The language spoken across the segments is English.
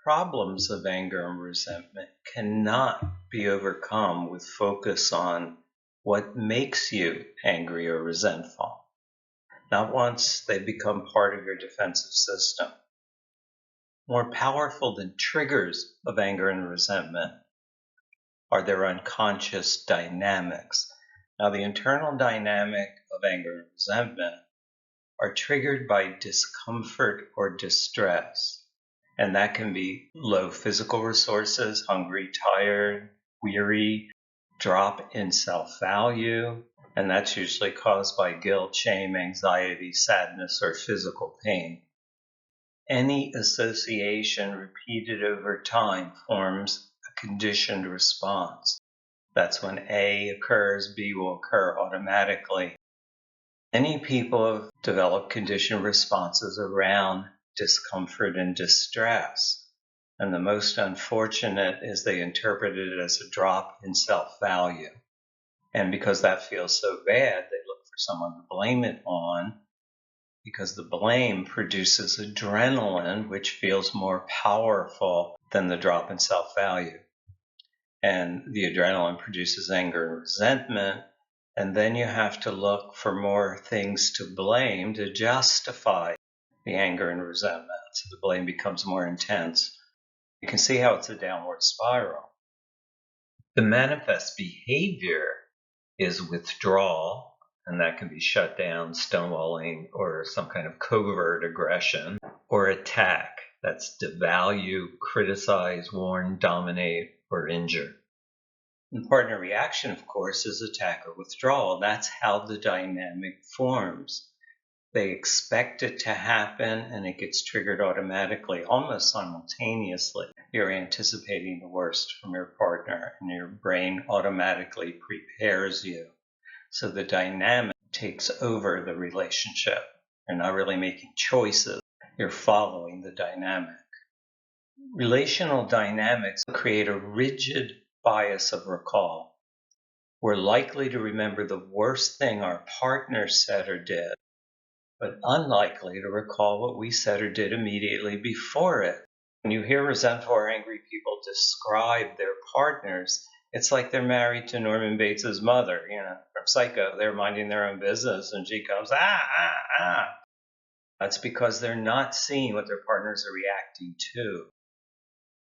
Problems of anger and resentment cannot be overcome with focus on what makes you angry or resentful, not once they become part of your defensive system. More powerful than triggers of anger and resentment are their unconscious dynamics. Now, the internal dynamic of anger and resentment are triggered by discomfort or distress. And that can be low physical resources, hungry, tired, weary, drop in self-value, and that's usually caused by guilt, shame, anxiety, sadness, or physical pain. Any association repeated over time forms a conditioned response. That's when A occurs, B will occur automatically. Many people have developed conditioned responses around discomfort and distress. And the most unfortunate is they interpret it as a drop in self-value. And because that feels so bad, they look for someone to blame it on, because the blame produces adrenaline, which feels more powerful than the drop in self-value. And the adrenaline produces anger and resentment. And then you have to look for more things to blame to justify the anger and resentment. So the blame becomes more intense. You can see how it's a downward spiral. The manifest behavior is withdrawal, and that can be shut down, stonewalling, or some kind of covert aggression, or attack. That's devalue, criticize, warn, dominate, or injure. And partner reaction, of course, is attack or withdrawal. That's how the dynamic forms. They expect it to happen, and it gets triggered automatically, almost simultaneously. You're anticipating the worst from your partner, and your brain automatically prepares you. So the dynamic takes over the relationship. You're not really making choices. You're following the dynamic. Relational dynamics create a rigid bias of recall. We're likely to remember the worst thing our partner said or did, but unlikely to recall what we said or did immediately before it. When you hear resentful or angry people describe their partners, it's like they're married to Norman Bates's mother, from Psycho. They're minding their own business, and she comes, ah. That's because they're not seeing what their partners are reacting to.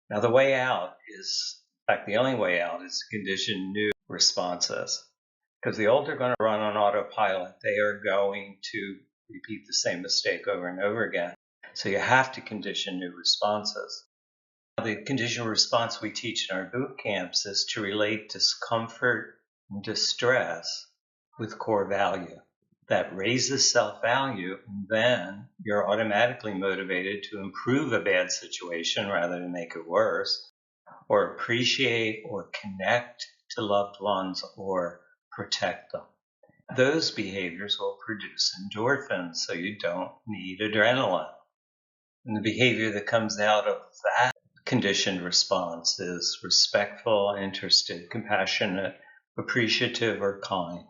Now, the way out is, in fact, the only way out is to condition new responses. Because the old are going to run on autopilot. They are going to repeat the same mistake over and over again. So you have to condition new responses. The conditional response we teach in our boot camps is to relate discomfort and distress with core value. That raises self-value, and then you're automatically motivated to improve a bad situation rather than make it worse, or appreciate or connect to loved ones or protect them. Those behaviors will produce endorphins, so you don't need adrenaline. And the behavior that comes out of that conditioned response is respectful, interested, compassionate, appreciative, or kind.